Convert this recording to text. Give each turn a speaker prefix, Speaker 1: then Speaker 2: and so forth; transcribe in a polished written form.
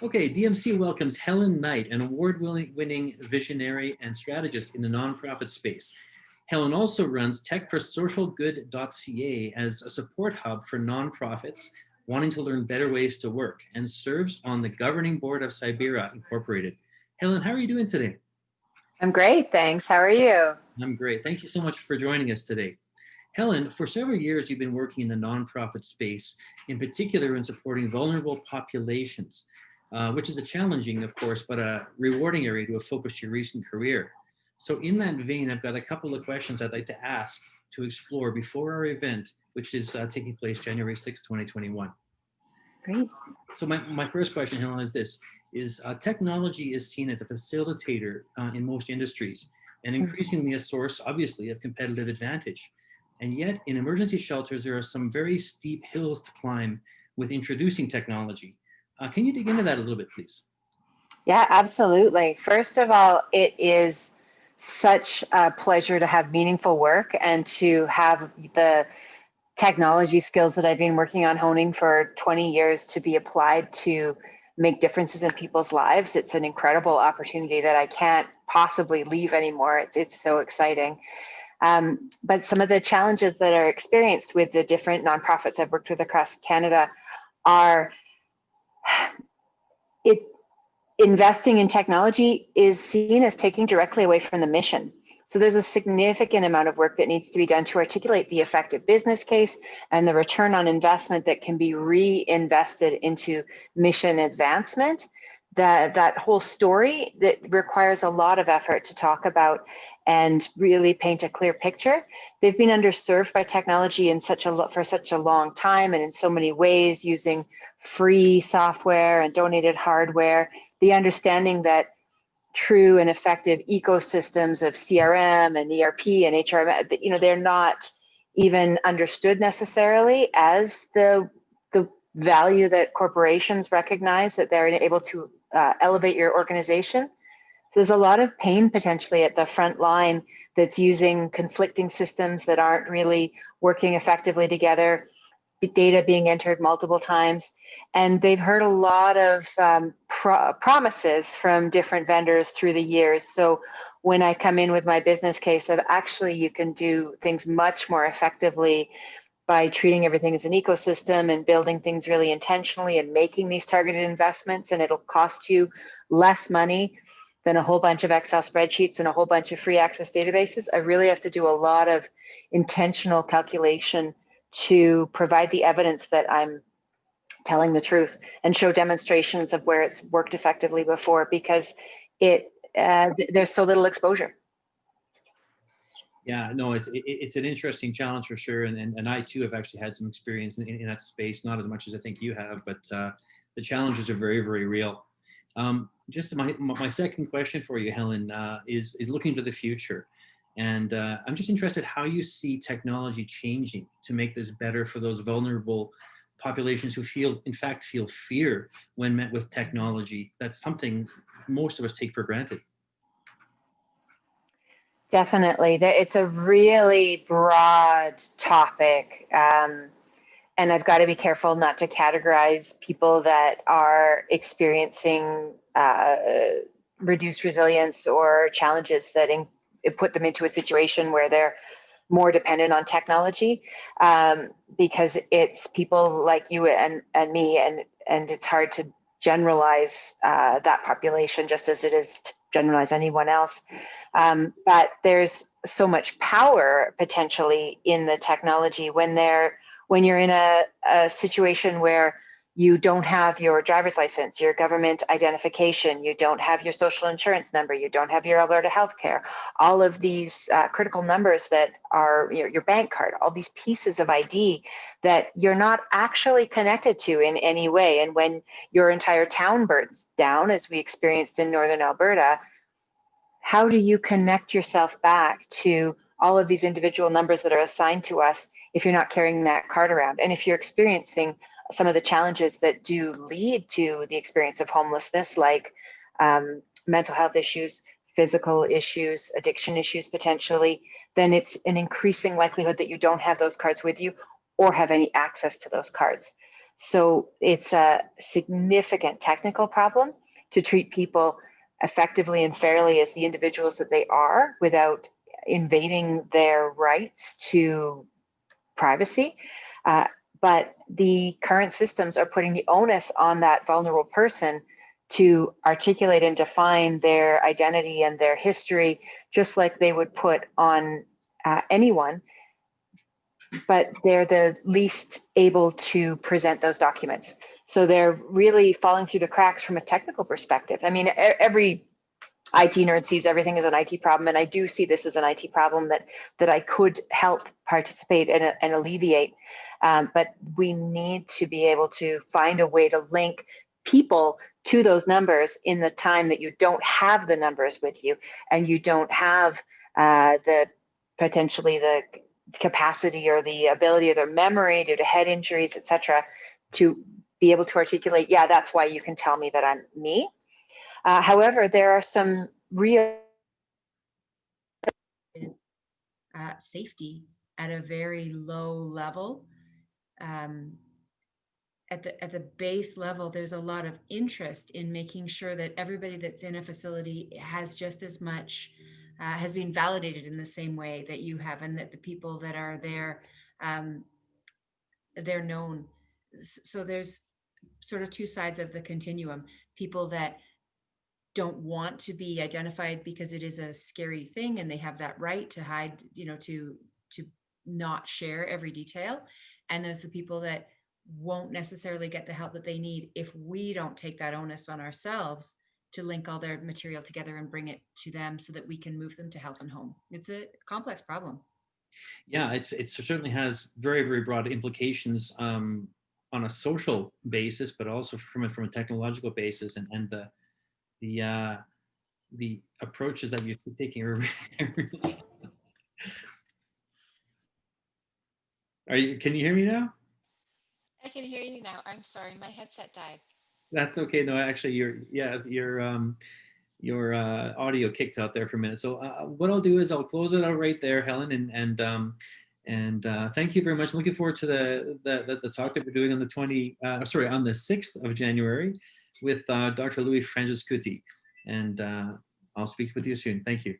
Speaker 1: Okay, DMC welcomes Helen Knight, an award-winning visionary and strategist in the nonprofit space. Helen also runs TechforSocialGood.ca as a support hub for nonprofits wanting to learn better ways to work and serves on the governing board of Cybera Incorporated. Helen, how are you doing today?
Speaker 2: I'm great, thanks. How are you?
Speaker 1: I'm great. Thank you so much for joining us today. Helen, for several years, you've been working in the nonprofit space, in particular in supporting vulnerable populations, which is a challenging, of course, but a rewarding area to have focused your recent career. So in that vein, I've got a couple of questions I'd like to ask to explore before our event, which is taking place January 6, 2021.
Speaker 2: Great.
Speaker 1: So my first question, Helen, is this: is technology is seen as a facilitator in most industries and increasingly a source, obviously, of competitive advantage. And yet, in emergency shelters, there are some very steep hills to climb with introducing technology. Can you dig into that a little bit, please?
Speaker 2: Yeah, absolutely. First of all, it is such a pleasure to have meaningful work and to have the technology skills that I've been working on honing for 20 years to be applied to make differences in people's lives. It's an incredible opportunity that I can't possibly leave anymore. It's so exciting. But some of the challenges that are experienced with the different nonprofits I've worked with across Canada are it investing in technology is seen as taking directly away from the mission. So there's a significant amount of work that needs to be done to articulate the effective business case and the return on investment that can be reinvested into mission advancement. That whole story that requires a lot of effort to talk about and really paint a clear picture. They've been underserved by technology for such a long time and in so many ways, using free software and donated hardware. The understanding that true and effective ecosystems of CRM and ERP and HRM, they're not even understood necessarily as the value that corporations recognize that they're able to elevate your organization. So there's a lot of pain potentially at the front line that's using conflicting systems that aren't really working effectively together, data being entered multiple times. And they've heard a lot of promises from different vendors through the years. So when I come in with my business case of actually you can do things much more effectively by treating everything as an ecosystem and building things really intentionally and making these targeted investments, and it'll cost you less money than a whole bunch of Excel spreadsheets and a whole bunch of free access databases. I really have to do a lot of intentional calculation to provide the evidence that I'm telling the truth and show demonstrations of where it's worked effectively before, because there's so little exposure.
Speaker 1: Yeah, no, it's an interesting challenge for sure, and I too have actually had some experience in that space, not as much as I think you have, but the challenges are very, very real. Just my second question for you, Helen, is looking to the future, and I'm just interested how you see technology changing to make this better for those vulnerable populations who in fact feel fear when met with technology. That's something most of us take for granted.
Speaker 2: Definitely. It's a really broad topic. And I've got to be careful not to categorize people that are experiencing reduced resilience or challenges that put them into a situation where they're more dependent on technology, because it's people like you and me, and it's hard to generalize that population just as it is to generalize anyone else. But there's so much power potentially in the technology when you're in a situation where you don't have your driver's license, your government identification, you don't have your social insurance number, you don't have your Alberta healthcare, all of these critical numbers that are your bank card, all these pieces of ID that you're not actually connected to in any way. And when your entire town burns down, as we experienced in Northern Alberta, how do you connect yourself back to all of these individual numbers that are assigned to us if you're not carrying that card around? And if you're experiencing some of the challenges that do lead to the experience of homelessness, like mental health issues, physical issues, addiction issues potentially, then it's an increasing likelihood that you don't have those cards with you or have any access to those cards. So it's a significant technical problem to treat people effectively and fairly as the individuals that they are without invading their rights to privacy. But the current systems are putting the onus on that vulnerable person to articulate and define their identity and their history, just like they would put on anyone. But they're the least able to present those documents. So they're really falling through the cracks from a technical perspective. I mean, every IT nerd sees everything as an IT problem, and I do see this as an IT problem that I could help participate and alleviate. But we need to be able to find a way to link people to those numbers in the time that you don't have the numbers with you, and you don't have the potentially the capacity or the ability of their memory due to head injuries, etc., to be able to articulate, yeah, that's why you can tell me that I'm me. However, there are some real
Speaker 3: safety at a very low level. At the base level, there's a lot of interest in making sure that everybody that's in a facility has just as much, has been validated in the same way that you have, and that the people that are there, they're known. So there's sort of two sides of the continuum. People that don't want to be identified because it is a scary thing and they have that right to hide, to not share every detail. And there's the people that won't necessarily get the help that they need if we don't take that onus on ourselves to link all their material together and bring it to them so that we can move them to health and home. It's a complex problem.
Speaker 1: Yeah, it certainly has very, very broad implications on a social basis, but also from a technological basis, and the approaches that you're taking are can you hear me now?
Speaker 4: I can hear you now. I'm sorry, my headset died.
Speaker 1: That's okay. No, actually, your audio kicked out there for a minute. So what I'll do is I'll close it out right there, Helen, and thank you very much. Looking forward to the talk that we're doing on the on the 6th of January with Dr. Louis Franciscuti, and I'll speak with you soon. Thank you.